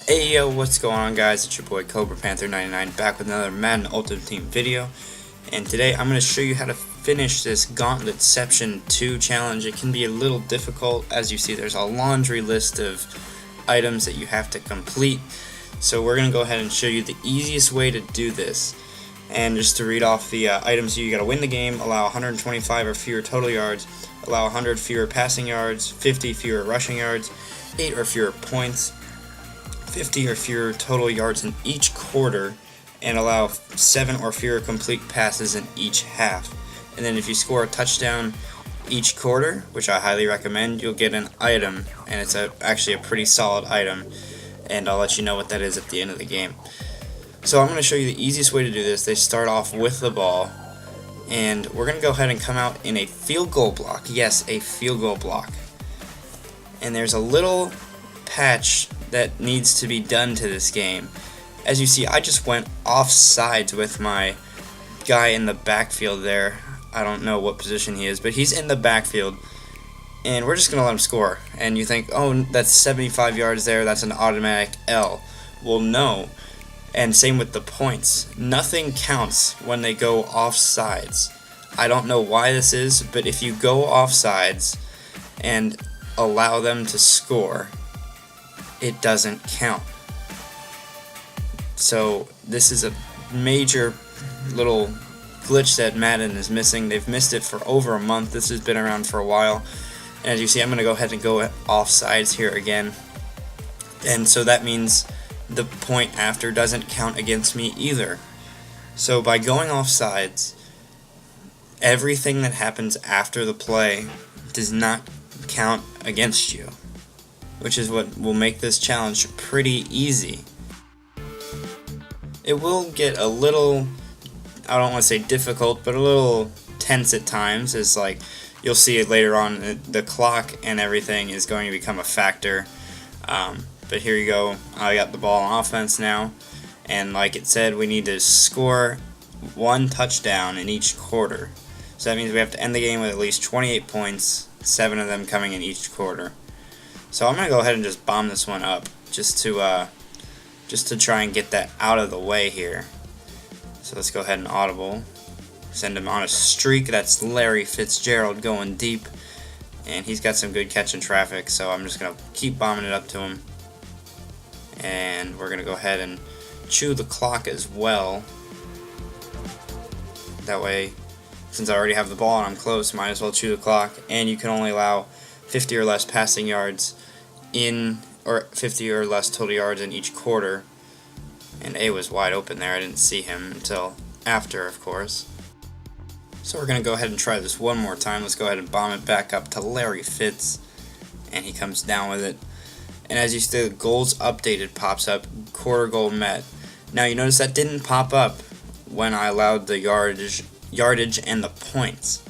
Hey yo, what's going on guys? It's your boy Cobra Panther 99 back with another Madden Ultimate Team video. And today I'm going to show you how to finish this Gauntlet-CEPTION 2 challenge. It can be a little difficult. As you see, there's a laundry list of items that you have to complete. So we're going to go ahead and show you the easiest way to do this. And just to read off the items, you got to win the game, allow 125 or fewer total yards, allow 100 fewer passing yards, 50 fewer rushing yards, 8 or fewer points, 50 or fewer total yards in each quarter, and allow 7 or fewer complete passes in each half. And then if you score a touchdown each quarter, which I highly recommend, you'll get an item, and it's actually a pretty solid item, and I'll let you know what that is at the end of the game. So I'm going to show you the easiest way to do this. They start off with the ball, and we're going to go ahead and come out in a field goal block. Yes, a field goal block. And there's a little patch that needs to be done to this game. As you see, I just went off sides with my guy in the backfield there. I don't know what position he is, but he's in the backfield, and we're just going to let him score. And you think, oh, that's 75 yards there, that's an automatic L. Well, no. And same with the points. Nothing counts when they go off sides. I don't know why this is, but if you go off sides and allow them to score, it doesn't count. So this is a major little glitch that Madden is missing. They've missed it for over a month. This has been around for a while. And as you see, I'm going to go ahead and go off sides here again. And so that means the point after doesn't count against me either. So by going off sides, everything that happens after the play does not count against you, which is what will make this challenge pretty easy. It will get a little, I don't want to say difficult, but a little tense at times. It's like, you'll see it later on, the clock and everything is going to become a factor. But here you go, I got the ball on offense now, and like it said, we need to score 1 touchdown in each quarter. So that means we have to end the game with at least 28 points, 7 of them coming in each quarter. So I'm going to go ahead and just bomb this one up, just to try and get that out of the way here. So let's go ahead and audible. Send him on a streak. That's Larry Fitzgerald going deep. And he's got some good catching traffic, so I'm just going to keep bombing it up to him. And we're going to go ahead and chew the clock as well. That way, since I already have the ball and I'm close, might as well chew the clock. And you can only allow 50 or less passing yards or 50 or less total yards in each quarter. And A was wide open there. I didn't see him until after, of course. So we're going to go ahead and try this one more time. Let's go ahead and bomb it back up to Larry Fitz. And he comes down with it. And as you see, the goals updated pops up, quarter goal met. Now you notice that didn't pop up when I allowed the yardage and the points.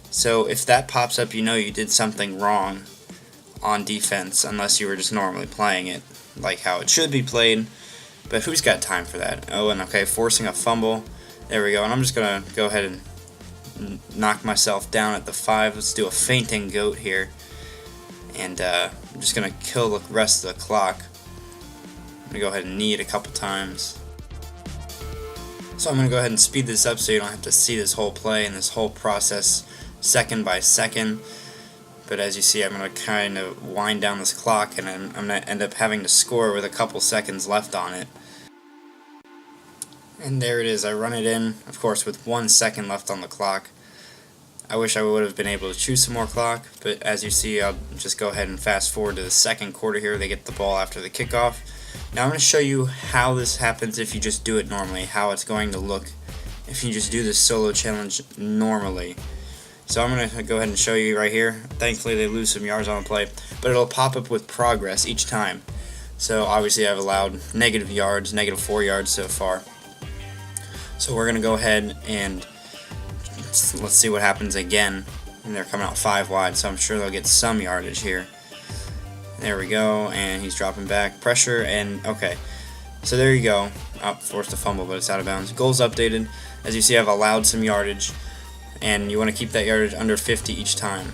So if that pops up, you know you did something wrong on defense, unless you were just normally playing it like how it should be played. But who's got time for that? Oh, and okay, forcing a fumble. There we go. And I'm just going to go ahead and knock myself down at the 5. Let's do a fainting goat here. And I'm just going to kill the rest of the clock. I'm going to go ahead and knee it a couple times. So I'm going to go ahead and speed this up so you don't have to see this whole play and this whole process second by second. But as you see, I'm going to kind of wind down this clock, and I'm going to end up having to score with a couple seconds left on it. And there it is. I run it in, of course, with 1 second left on the clock. I wish I would have been able to choose some more clock, but as you see, I'll just go ahead and fast forward to the second quarter here. They get the ball after the kickoff. Now I'm going to show you how this happens if you just do it normally, how it's going to look if you just do this solo challenge normally. So I'm going to go ahead and show you right here. Thankfully they lose some yards on the play, but it'll pop up with progress each time. So obviously I've allowed negative yards, negative 4 yards so far. So we're going to go ahead and let's see what happens again. And they're coming out 5 wide, so I'm sure they'll get some yardage here. There we go, and he's dropping back. Pressure, and okay. So there you go. Forced a fumble, but it's out of bounds. Goals updated. As you see, I've allowed some yardage, and you want to keep that yardage under 50 each time.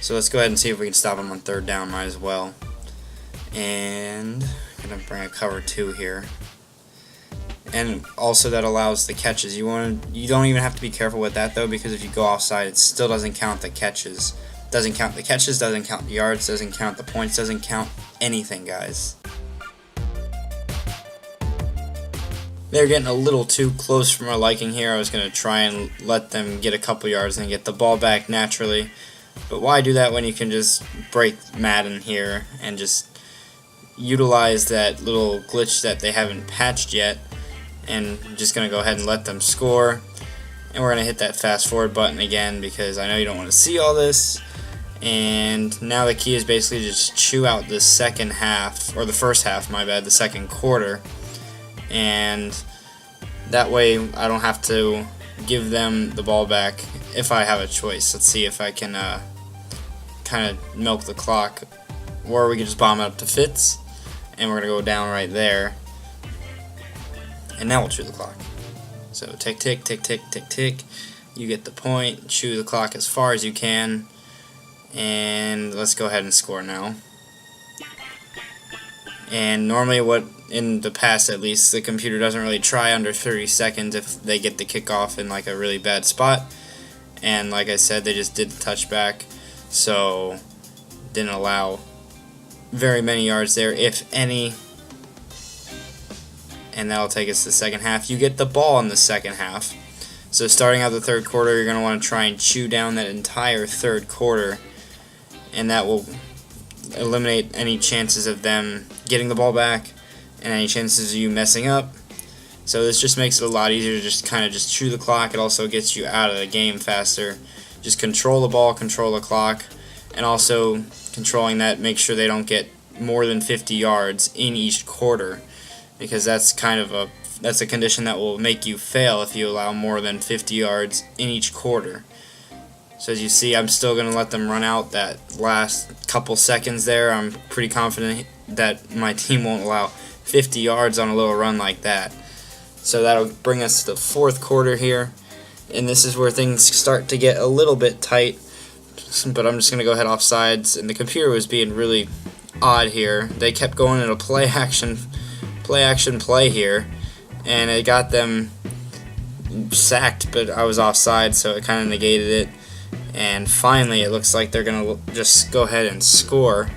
So let's go ahead and see if we can stop him on 3rd down, might as well. And going to bring a cover 2 here. And also that allows the catches. You don't even have to be careful with that though, because if you go offside, it still doesn't count the catches. Doesn't count the catches, doesn't count the yards, doesn't count the points, doesn't count anything, guys. They're getting a little too close for my liking here. I was going to try and let them get a couple yards and get the ball back naturally. But why do that when you can just break Madden here and just utilize that little glitch that they haven't patched yet? And I'm just going to go ahead and let them score. And we're going to hit that fast forward button again because I know you don't want to see all this. And now the key is basically just chew out the second half, or the first half, my bad, the second quarter. And that way I don't have to give them the ball back if I have a choice. Let's see if I can kind of milk the clock, or we can just bomb it up to Fitz, and we're going to go down right there. And now we'll chew the clock. So tick, tick, tick, tick, tick, tick. You get the point. Chew the clock as far as you can. And let's go ahead and score now. And normally in the past at least, the computer doesn't really try under 30 seconds if they get the kickoff in like a really bad spot. And like I said, they just did the touchback. So didn't allow very many yards there, if any. And that'll take us to the second half. You get the ball in the second half. So starting out the third quarter, you're going to want to try and chew down that entire third quarter. And that will eliminate any chances of them getting the ball back and any chances of you messing up. So this just makes it a lot easier to just kind of just chew the clock. It also gets you out of the game faster. Just control the ball, control the clock, and also controlling that, make sure they don't get more than 50 yards in each quarter, because that's kind of a condition that will make you fail if you allow more than 50 yards in each quarter. So as you see, I'm still going to let them run out that last couple seconds there. I'm pretty confident that my team won't allow 50 yards on a little run like that. So that'll bring us to the fourth quarter here. And this is where things start to get a little bit tight. But I'm just going to go ahead offsides. And the computer was being really odd here. They kept going in a play action play here. And it got them sacked, but I was offside, so it kind of negated it. And finally, it looks like they're going to just go ahead and score.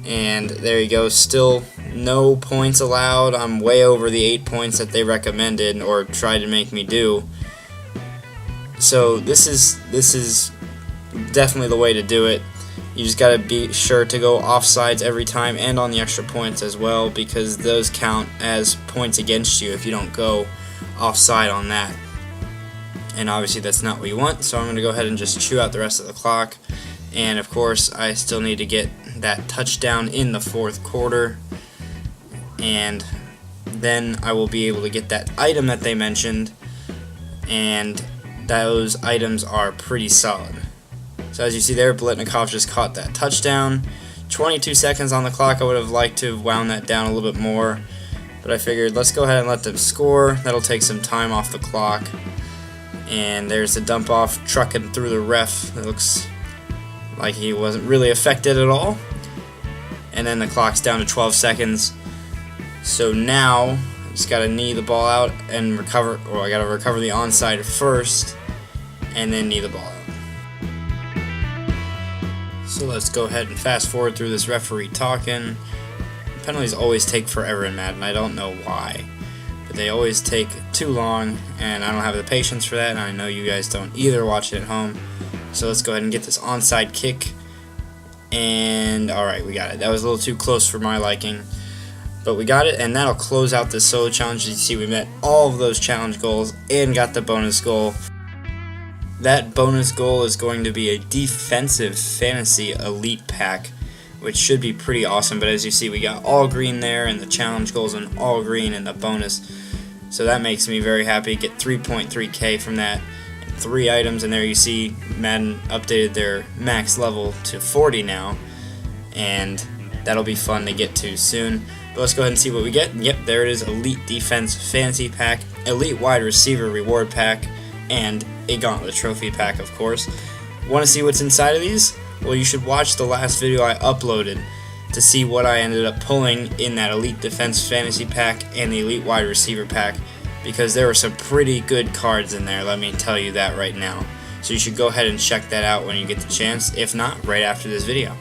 And there you go. Still no points allowed. I'm way over the 8 points that they recommended or tried to make me do. So this is definitely the way to do it. You just got to be sure to go offsides every time and on the extra points as well, because those count as points against you if you don't go offside on that. And obviously that's not what you want, so I'm going to go ahead and just chew out the rest of the clock. And of course I still need to get that touchdown in the fourth quarter, and then I will be able to get that item that they mentioned, and those items are pretty solid. So as you see there, Blitnikov just caught that touchdown. 22 seconds on the clock. I would have liked to have wound that down a little bit more, but I figured let's go ahead and let them score. That'll take some time off the clock. And there's the dump off trucking through the ref. It looks like he wasn't really affected at all. And then the clock's down to 12 seconds. So now I just gotta knee the ball out and recover, or I gotta recover the onside first and then knee the ball out. So let's go ahead and fast forward through this referee talking. Penalties always take forever in Madden. I don't know why, but they always take too long, and I don't have the patience for that, and I know you guys don't either watching at home. So let's go ahead and get this onside kick. And alright, we got it. That was a little too close for my liking, but we got it, and that'll close out this solo challenge. You see we met all of those challenge goals and got the bonus goal. That bonus goal is going to be a defensive fantasy elite pack, which should be pretty awesome. But as you see, we got all green there, and the challenge goals in all green, and the bonus. So that makes me very happy. Get 3.3k from that, and 3 items. And there you see Madden updated their max level to 40 now, and that'll be fun to get to soon. But let's go ahead and see what we get. Yep, there it is. Elite Defense Fantasy Pack, Elite Wide Receiver Reward Pack, and a Gauntlet Trophy Pack, of course. Want to see what's inside of these? Well, you should watch the last video I uploaded. to see what I ended up pulling in that Elite Defense Fantasy Pack and the Elite Wide Receiver Pack, because there were some pretty good cards in there, let me tell you that right now. So you should go ahead and check that out when you get the chance, if not, right after this video.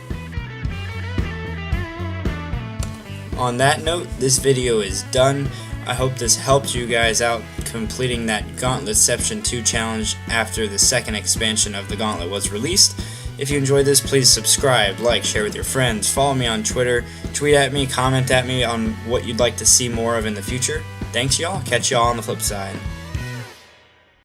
On that note, this video is done. I hope this helped you guys out completing that Gauntlet-CEPTION 2 challenge after the second expansion of the Gauntlet was released. If you enjoyed this, please subscribe, like, share with your friends, follow me on Twitter, tweet at me, comment at me on what you'd like to see more of in the future. Thanks y'all, catch y'all on the flip side.